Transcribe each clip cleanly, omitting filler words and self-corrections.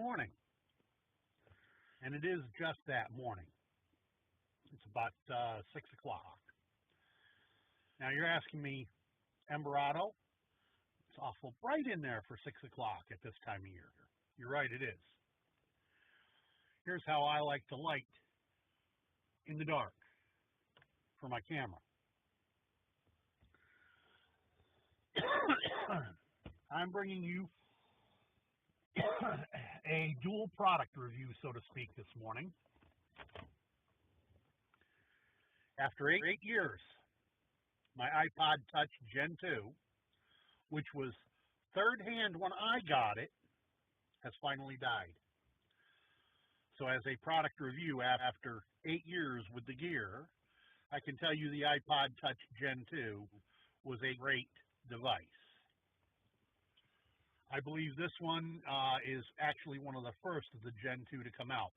morning. And it is just that morning. It's about 6 o'clock. Now you're asking me, Emberado, it's awful bright in there for 6 o'clock at this time of year. You're right, it is. Here's how I like to light in the dark for my camera. I'm bringing you a dual product review, so to speak, this morning. After 8 years, my iPod Touch Gen 2, which was third hand when I got it, has finally died. So as a product review after 8 years with the gear, I can tell you the iPod Touch Gen 2 was a great device. I believe this one is actually one of the first of the Gen 2 to come out.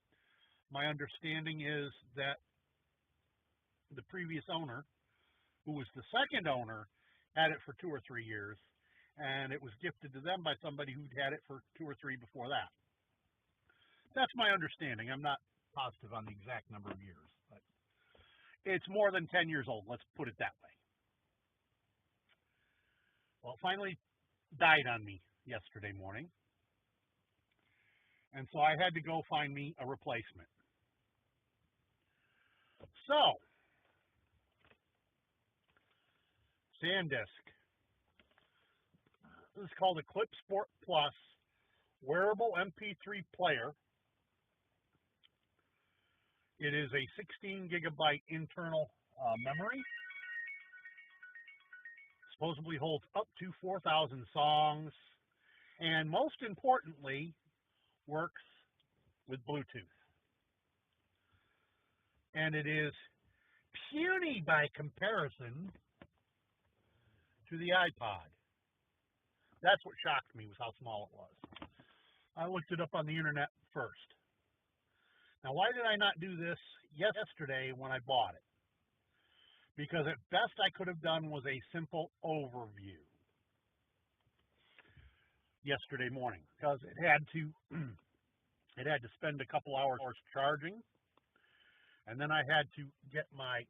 My understanding is that the previous owner, who was the second owner, had it for 2 or 3 years, and it was gifted to them by somebody who'd had it for 2 or 3 before that. That's my understanding. I'm not positive on the exact number of years, but it's more than 10 years old, let's put it that way. Well, it finally died on me yesterday morning, and so I had to go find me a replacement. So, SanDisk. This is called a Clip Sport Plus wearable MP3 player. It is a 16 gigabyte internal memory. Supposedly holds up to 4,000 songs, and most importantly, works with Bluetooth. And it is puny by comparison to the iPod. That's what shocked me, was how small it was. I looked it up on the internet first. Now, why did I not do this yesterday when I bought it? Because at best I could have done was a simple overview yesterday morning, because it had to spend a couple hours charging, and then I had to get my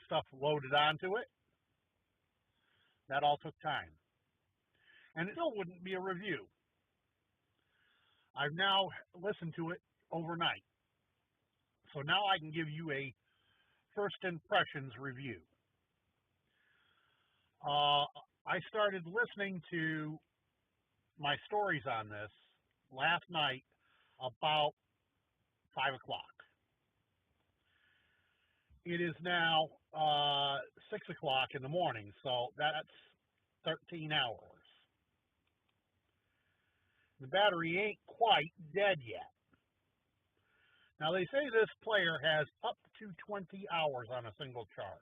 stuff loaded onto it. That all took time, and it still wouldn't be a review. I've now listened to it overnight, so now I can give you a first impressions review. I started listening to my stories on this last night about 5 o'clock. It is now 6 o'clock in the morning, so that's 13 hours. The battery ain't quite dead yet. Now, they say this player has up to 20 hours on a single charge.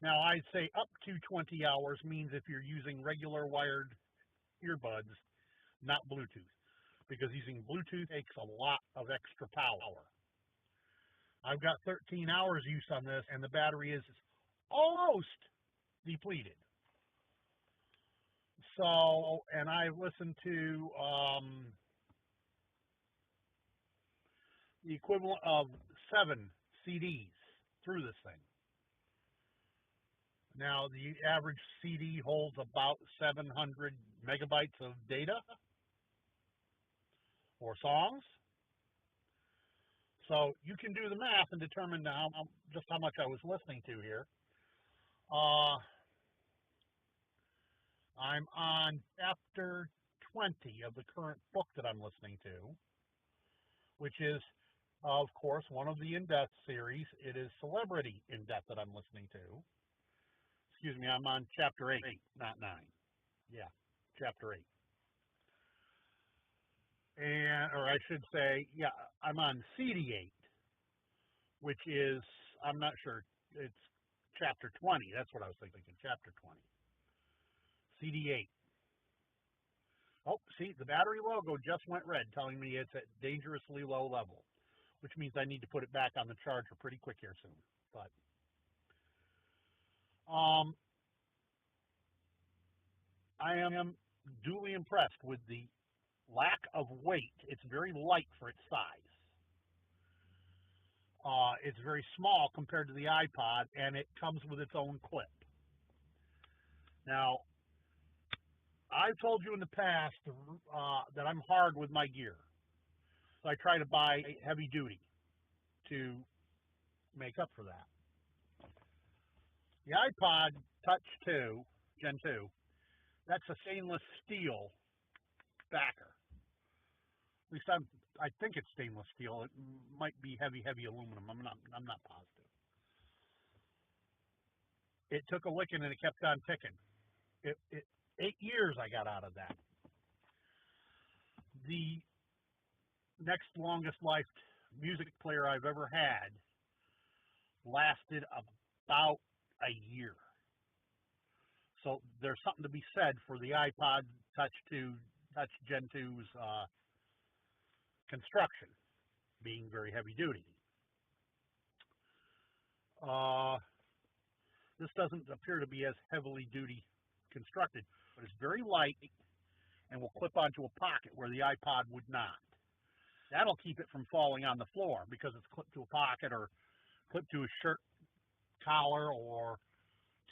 Now, I'd say up to 20 hours means if you're using regular wired earbuds, not Bluetooth, because using Bluetooth takes a lot of extra power. I've got 13 hours use on this, and the battery is almost depleted. So, and I listened to the equivalent of 7 CDs through this thing. Now, the average CD holds about 700 megabytes of data or songs. So you can do the math and determine just how much I was listening to here. I'm on chapter 20 of the current book that I'm listening to, which is, of course, one of the In-Depth series. It is Celebrity In-Depth that I'm listening to. Excuse me, I'm on chapter 8, not 9. Yeah, chapter 8. Or I should say, yeah, I'm on CD 8, which is, I'm not sure, it's chapter 20. That's what I was thinking, chapter 20. CD 8. Oh, see, the battery logo just went red, telling me it's at dangerously low level, which means I need to put it back on the charger pretty quick here soon. But I am duly impressed with the lack of weight. It's very light for its size. It's very small compared to the iPod, and it comes with its own clip. Now, I've told you in the past that I'm hard with my gear. So I try to buy heavy duty to make up for that. The iPod Touch 2, Gen 2, that's a stainless steel backer. At least I think it's stainless steel. It might be heavy aluminum. I'm not positive. It took a licking and it kept on ticking. It 8 years I got out of that. The next longest life music player I've ever had lasted about a year. So there's something to be said for the iPod Touch Gen 2's construction being very heavy duty. This doesn't appear to be as heavily duty constructed, but it's very light and will clip onto a pocket where the iPod would not. That'll keep it from falling on the floor because it's clipped to a pocket or clipped to a shirt collar or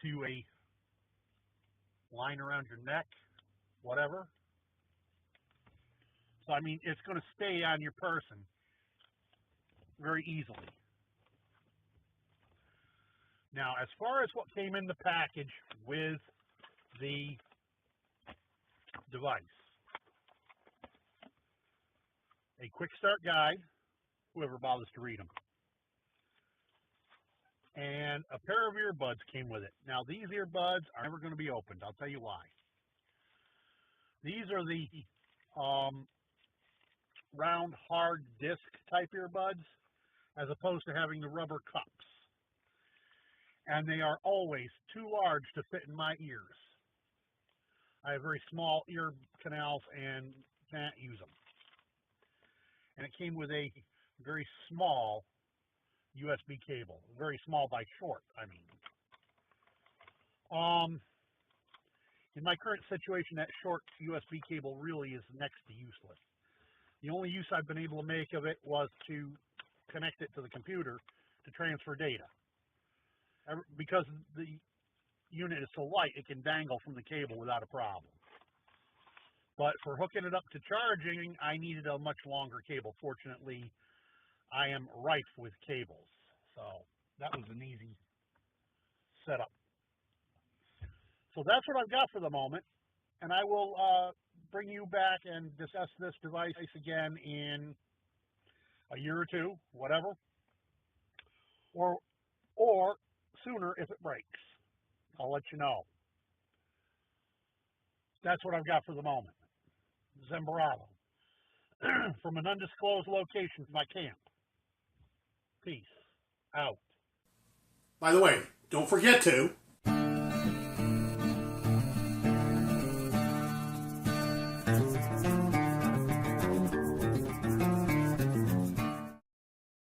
to a line around your neck, whatever. So, I mean, it's going to stay on your person very easily. Now, as far as what came in the package with the device, a quick start guide, whoever bothers to read them, and a pair of earbuds came with it. Now, these earbuds are never going to be opened. I'll tell you why. These are the round, hard disc type earbuds, as opposed to having the rubber cups. And they are always too large to fit in my ears. I have very small ear canals and can't use them. And it came with a very small USB cable, very small by short, I mean. In my current situation, that short USB cable really is next to useless. The only use I've been able to make of it was to connect it to the computer to transfer data. Because the unit is so light, it can dangle from the cable without a problem. But for hooking it up to charging, I needed a much longer cable. Fortunately, I am rife with cables, so that was an easy setup. So that's what I've got for the moment, and I will bring you back and discuss this device again in a year or two, whatever, or sooner if it breaks. I'll let you know. That's what I've got for the moment. Zambrano. From an undisclosed location to my camp. Peace out. By the way, don't forget to